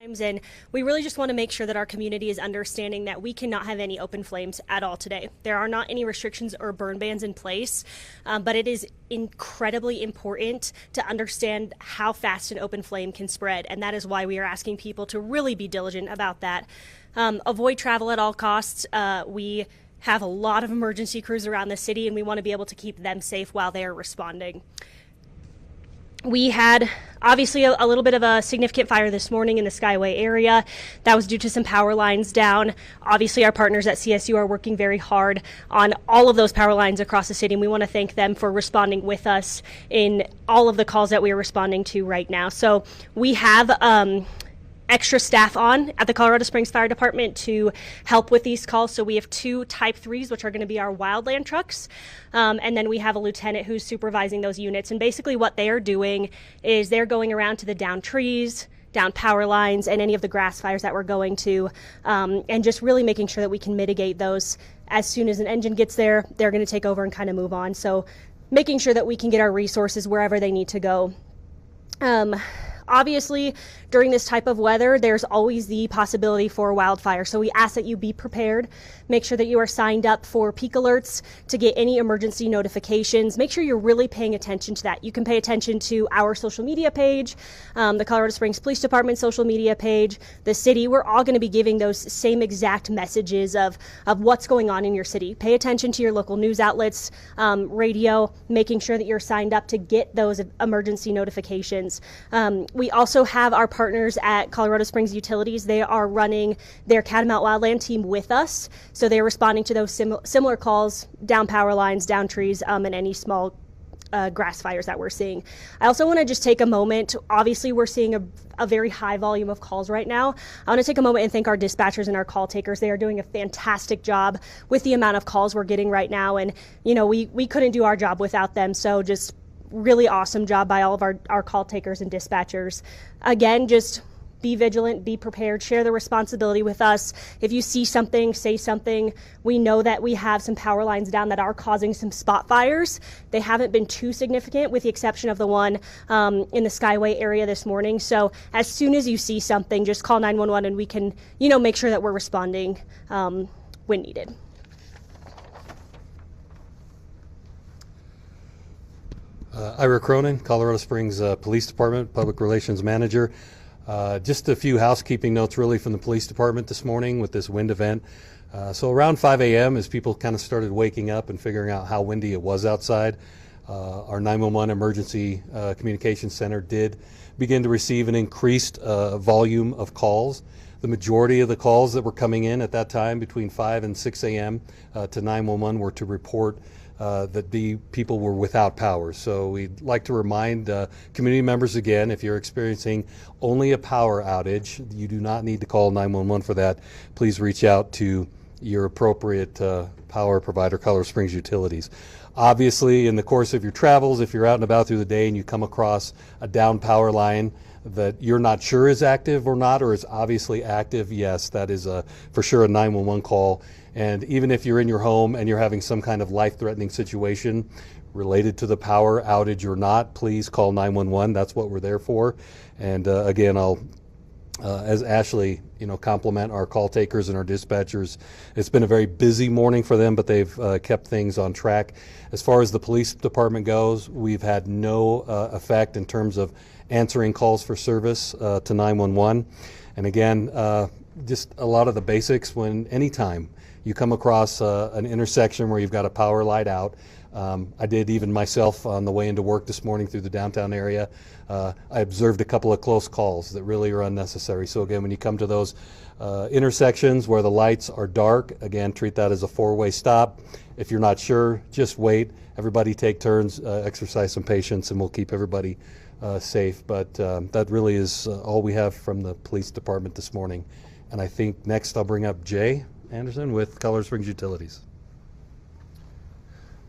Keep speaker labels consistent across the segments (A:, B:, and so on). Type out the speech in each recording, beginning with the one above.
A: And we really just want to make sure that our community is understanding that we cannot have any open flames at all today. There are not any restrictions or burn bans in place, but it is incredibly important to understand how fast an open flame can spread, and that is why we are asking people to really be diligent about that. Avoid travel at all costs. We have a lot of emergency crews around the city, and we want to be able to keep them safe while they are responding. We had obviously a little bit of a significant fire this morning in the Skyway area. That was due to some power lines down. Obviously, our partners at CSU are working very hard on all of those power lines across the city, and we want to thank them for responding with us in all of the calls that we are responding to right now. So we have extra staff on at the Colorado Springs Fire Department to help with these calls. So we have 2 Type 3s, which are going to be our wildland trucks. And then we have a lieutenant who's supervising those units. And basically what they are doing is they're going around to the down trees, down power lines, and any of the grass fires that we're going to, and just really making sure that we can mitigate those. As soon as an engine gets there, they're going to take over and kind of move on. So making sure that we can get our resources wherever they need to go. Obviously, during this type of weather, there's always the possibility for wildfire. So we ask that you be prepared. Make sure that you are signed up for peak alerts to get any emergency notifications. Make sure you're really paying attention to that. You can pay attention to our social media page, the Colorado Springs Police Department social media page, the city. We're all going to be giving those same exact messages of what's going on in your city. Pay attention to your local news outlets, radio, making sure that you're signed up to get those emergency notifications. We also have our partners at Colorado Springs Utilities. They are running their Catamount Wildland team with us. So they're responding to those similar calls, down power lines, down trees, and any small grass fires that we're seeing. I also want to just take a moment. Obviously, we're seeing a very high volume of calls right now. I want to take a moment and thank our dispatchers and our call takers. They are doing a fantastic job with the amount of calls we're getting right now. And, you know, we couldn't do our job without them. So just really awesome job by all of our call takers and dispatchers. Again, just be vigilant, be prepared, share the responsibility with us. If you see something, say something. We know that we have some power lines down that are causing some spot fires. They haven't been too significant with the exception of the one in the Skyway area this morning. So as soon as you see something, just call 911 and we can, you know, make sure that we're responding when needed.
B: Ira Cronin, Colorado Springs Police Department, Public Relations Manager. Just a few housekeeping notes really from the police department this morning with this wind event. So around 5 a.m. as people kind of started waking up and figuring out how windy it was outside, our 911 Emergency Communications Center did begin to receive an increased volume of calls. The majority of the calls that were coming in at that time between 5 and 6 a.m. To 911 were to report that the people were without power. So we'd like to remind community members again, if you're experiencing only a power outage, you do not need to call 911 for that. Please reach out to your appropriate power provider, Colorado Springs Utilities. Obviously, in the course of your travels, if you're out and about through the day and you come across a down power line that you're not sure is active or not, or is obviously active, yes, that is for sure a 911 call. And even if you're in your home and you're having some kind of life-threatening situation related to the power outage or not, please call 911. That's what we're there for. And again, I'll, as Ashley, compliment our call takers and our dispatchers. It's been a very busy morning for them, but they've kept things on track. As far as the police department goes, we've had no effect in terms of answering calls for service to 911. And again, just a lot of the basics when anytime you come across an intersection where you've got a power light out. I did even myself on the way into work this morning through the downtown area. I observed a couple of close calls that really are unnecessary. So again, when you come to those intersections where the lights are dark, again, treat that as a 4-way stop. If you're not sure, just wait. Everybody take turns, exercise some patience, and we'll keep everybody safe. But that really is all we have from the police department this morning. And I think next I'll bring up Jay Anderson with Colorado Springs Utilities.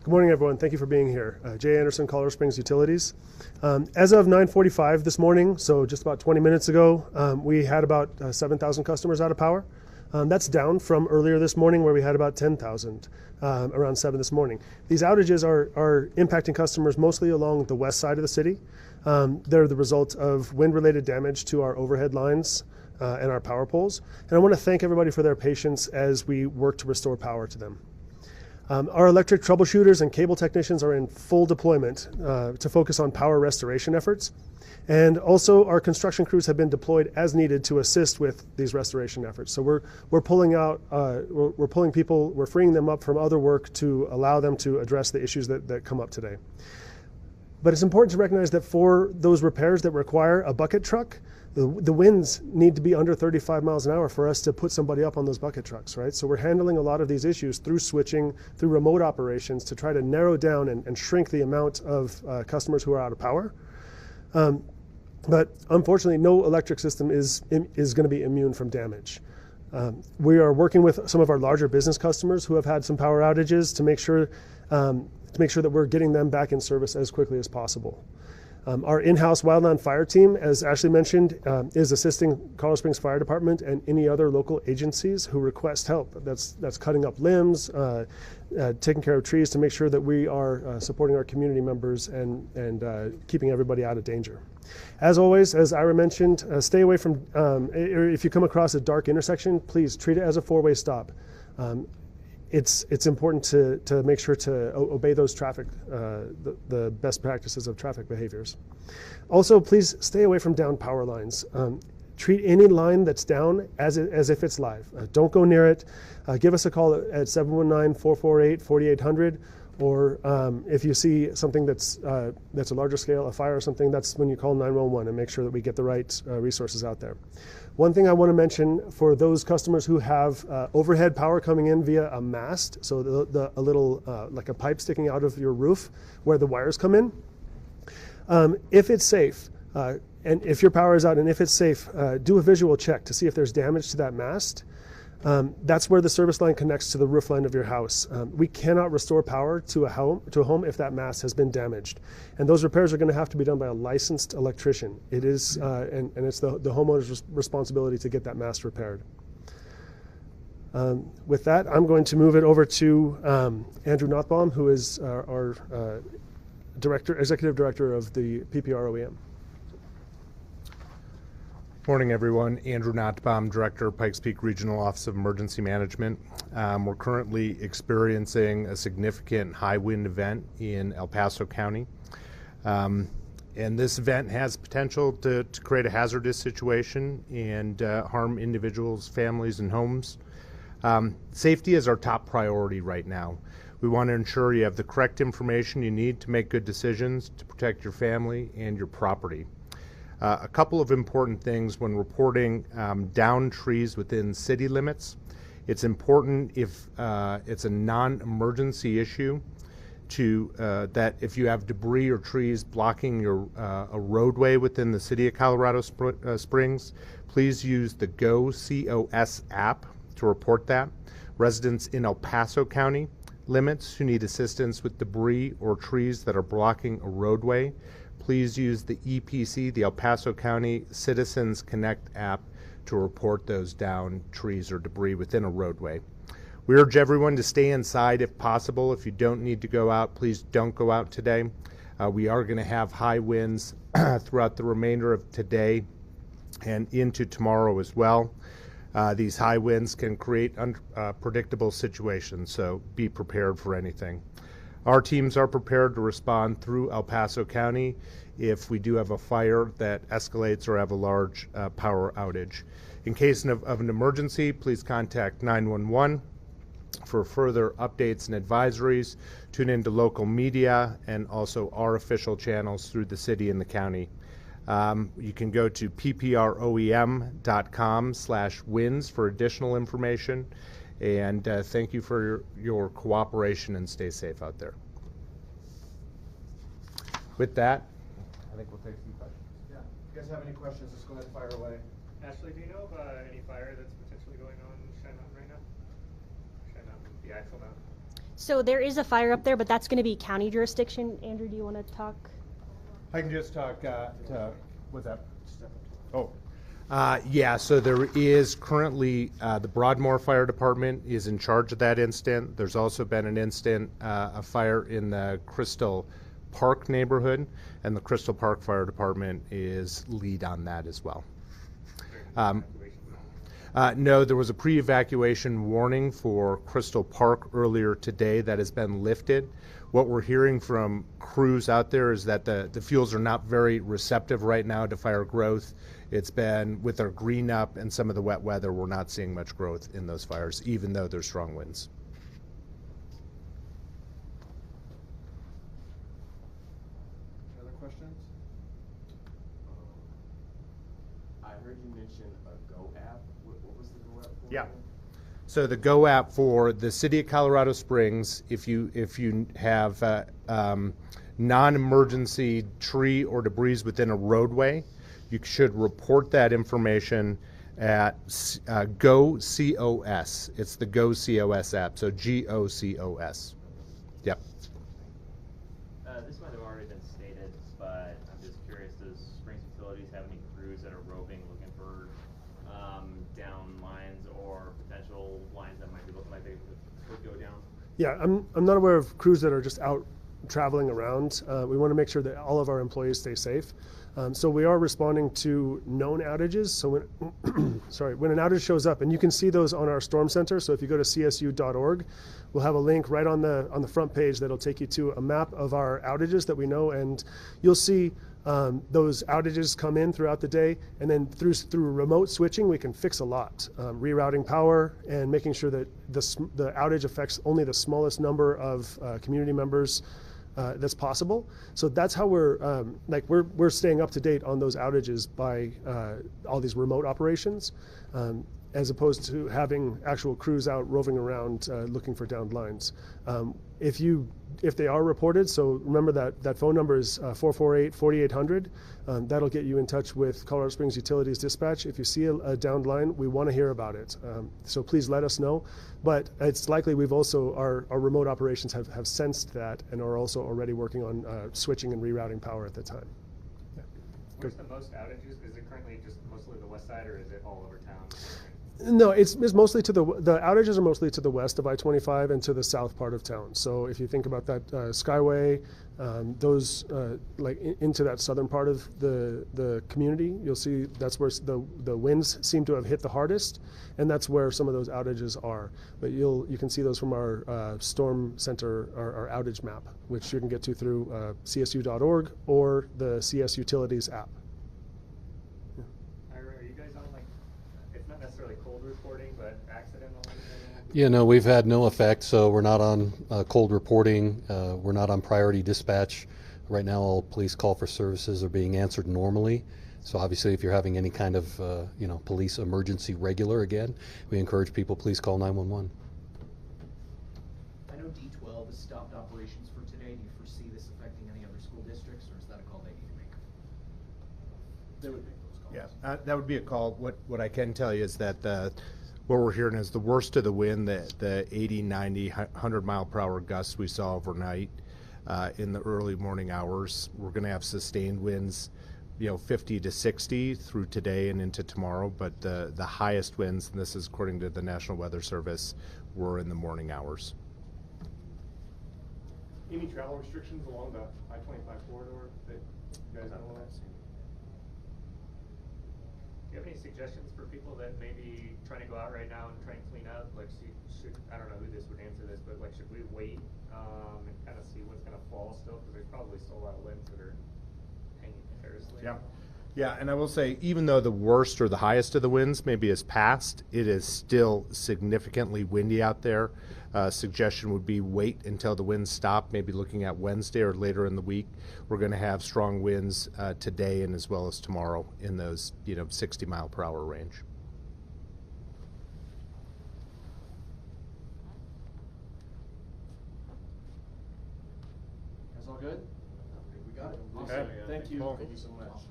C: Good morning, everyone. Thank you for being here. Jay Anderson, Colorado Springs Utilities. As of 9:45 this morning, so just about 20 minutes ago, we had about 7,000 customers out of power. That's down from earlier this morning where we had about 10,000, around 7 this morning. These outages are impacting customers mostly along the west side of the city. They're the result of wind-related damage to our overhead lines and our power poles. And I want to thank everybody for their patience as we work to restore power to them. Our electric troubleshooters and cable technicians are in full deployment to focus on power restoration efforts. And also our construction crews have been deployed as needed to assist with these restoration efforts. So we're pulling out, we're pulling people, we're freeing them up from other work to allow them to address the issues that come up today. But it's important to recognize that for those repairs that require a bucket truck, the winds need to be under 35 miles an hour for us to put somebody up on those bucket trucks, right? So we're handling a lot of these issues through switching, through remote operations to try to narrow down and shrink the amount of customers who are out of power. But unfortunately, no electric system is going to be immune from damage. We are working with some of our larger business customers who have had some power outages to make sure that we're getting them back in service as quickly as possible. Our in-house wildland fire team, as Ashley mentioned, is assisting Colorado Springs Fire Department and any other local agencies who request help. That's cutting up limbs, taking care of trees to make sure that we are supporting our community members and keeping everybody out of danger. As always, as Ira mentioned, stay away from, if you come across a dark intersection, please treat it as a four-way stop. It's important to make sure to obey those the best practices of traffic behaviors. Also, please stay away from down power lines. Treat any line that's down as if it's live. Don't go near it. Give us a call at 719-448-4800, or if you see something that's a larger scale, a fire or something, that's when you call 911 and make sure that we get the right resources out there. One thing I want to mention for those customers who have overhead power coming in via a mast, so a little like a pipe sticking out of your roof where the wires come in, if it's safe, and if your power is out and if it's safe, do a visual check to see if there's damage to that mast. That's where the service line connects to the roof line of your house. We cannot restore power to a home if that mast has been damaged, and those repairs are going to have to be done by a licensed electrician. It is, and it's the homeowner's responsibility to get that mast repaired. With that, I'm going to move it over to Andrew Nothbaum, who is our executive director of the PPRM.
D: Morning, everyone. Andrew Nottbaum, Director, Pikes Peak Regional Office of Emergency Management. We're currently experiencing a significant high wind event in El Paso County. And this event has potential to create a hazardous situation and harm individuals, families, and homes. Safety is our top priority right now. We want to ensure you have the correct information you need to make good decisions to protect your family and your property. A couple of important things when reporting down trees within city limits. It's important if it's a non-emergency issue that if you have debris or trees blocking a roadway within the city of Colorado Springs, please use the Go COS app to report that. Residents in El Paso County limits who need assistance with debris or trees that are blocking a roadway, please use the EPC, the El Paso County Citizens Connect app, to report those down trees or debris within a roadway. We urge everyone to stay inside if possible. If you don't need to go out, please don't go out today. We are going to have high winds throughout the remainder of today and into tomorrow as well. These high winds can create unpredictable situations, so be prepared for anything. Our teams are prepared to respond through El Paso County if we do have a fire that escalates or have a large power outage. In case of an emergency, please contact 911 for further updates and advisories. Tune into local media and also our official channels through the city and the county. You can go to pprOEM.com/wins for additional information. And thank you for your cooperation, and stay safe out there. With that, I think we'll take some questions.
E: Yeah. If you guys have any questions, just go ahead and fire away.
F: Ashley, do you know of any fire that's potentially going on in Cheyenne Mountain right now? Cheyenne Mountain, the Eiffel Mountain.
A: So there is a fire up there, but that's going to be county jurisdiction. Andrew, do you want to talk?
D: I can just talk to, what's that? Oh. Yeah, so there is currently, the Broadmoor Fire Department is in charge of that incident. There's also been an incident, a fire in the Crystal Park neighborhood, and the Crystal Park Fire Department is lead on that as well. No, there was a pre-evacuation warning for Crystal Park earlier today that has been lifted. What we're hearing from crews out there is that the fuels are not very receptive right now to fire growth. It's been, with our green up and some of the wet weather, we're not seeing much growth in those fires, even though there's strong winds.
E: Any other questions?
G: I heard you mention a Go app. What was the Go app for?
D: Yeah. So the Go app for the city of Colorado Springs, if you have non-emergency tree or debris within a roadway, you should report that information at GoCOS. It's the GoCOS app, so GOCOS. Yep.
H: This might have already been stated, but I'm just curious, does Springs Utilities have any crews that are roving looking for down lines or potential lines that might be looking like they could go down?
C: Yeah, I'm not aware of crews that are just out traveling around. We want to make sure that all of our employees stay safe. So we are responding to known outages. So when, when an outage shows up, and you can see those on our Storm Center. So if you go to csu.org, we'll have a link right on the front page that'll take you to a map of our outages that we know, and you'll see those outages come in throughout the day, and then through remote switching, we can fix a lot. Rerouting power and making sure that the outage affects only the smallest number of community members that's possible. So that's how we're staying up to date on those outages by all these remote operations, as opposed to having actual crews out roving around looking for downed lines. If they are reported, so remember that phone number is 448-4800. That'll get you in touch with Colorado Springs Utilities Dispatch. If you see a downed line, we want to hear about it. So please let us know. But it's likely we've also, our remote operations have sensed that and are also already working on switching and rerouting power at the time. Yeah.
F: Where's the most outages? Is it currently just mostly the west side, or is it all over town?
C: No, it's mostly to the outages are mostly to the west of I-25 and to the south part of town. So if you think about that Skyway, those into that southern part of the community, you'll see that's where the winds seem to have hit the hardest, and that's where some of those outages are. But you can see those from our Storm Center, our outage map, which you can get to through csu.org or the CS Utilities app.
F: Are you guys on, like, it's not necessarily cold reporting, but accidental?
B: Yeah, no, we've had no effect, so we're not on cold reporting. We're not on priority dispatch. Right now, all police call for services are being answered normally. So obviously, if you're having any kind of police emergency regular, again, we encourage people, please call 911.
I: I know D12 has stopped operations for today. Do you foresee this affecting any other school districts, or is that a call they need to make?
E: They would make those calls.
D: Yeah, that would be a call. What I can tell you is that what we're hearing is the worst of the wind, the 80, 90, 100 mile per hour gusts we saw overnight in the early morning hours. We're going to have sustained winds, 50 to 60 through today and into tomorrow. But the highest winds, and this is according to the National Weather Service, were in the morning hours.
E: Any travel restrictions along the I-25 corridor that you guys know of?
F: Do you have any suggestions for people that may be trying to go out right now and try and clean up? Like, I don't know who this would answer this, but like, should we wait and kind of see what's going to fall still? Because there's probably still a lot of winds that are hanging seriously.
D: Yeah, and I will say, even though the worst or the highest of the winds maybe is past, it is still significantly windy out there. Suggestion would be wait until the winds stop, maybe looking at Wednesday or later in the week. We're going to have strong winds today and as well as tomorrow in those 60 mile per hour range.
E: That's all good? I think we got it. Awesome.
F: Okay.
E: Thank you.
F: Cool.
E: Thank you so much.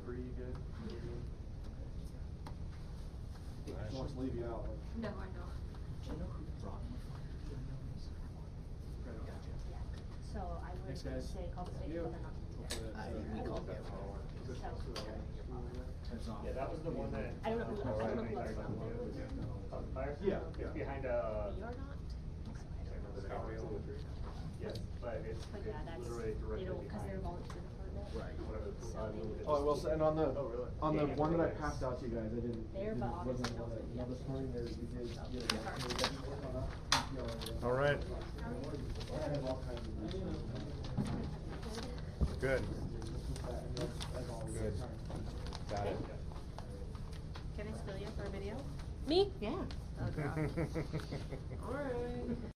E: Pretty good. I just want to leave you out.
J: No, I know.
I: Do you know who brought me?
J: So I would
E: Thanks, guys.
J: say call the station, but they're not.
I: We called them.
F: Yeah, that was the one that.
J: I don't know who, I don't know who that's from.
F: Fire?
E: Yeah.
F: It's behind
J: You're not?
F: Yes, but it's
J: But yeah, that's,
F: literally
J: they
F: directly
J: don't, because
F: behind.
J: they're volunteer department.
G: Right.
K: Oh, I will say, and on the
F: really?
K: one that I passed out to you guys, I didn't.
J: There, but obviously
K: wasn't
J: also,
K: you know, this morning there we did PPRM.
D: All right.
K: I have all kinds of resources.
D: Good.
K: As always.
D: Good. Got it.
L: Can I steal you for a video?
A: Me?
L: Yeah. Oh, God. All right.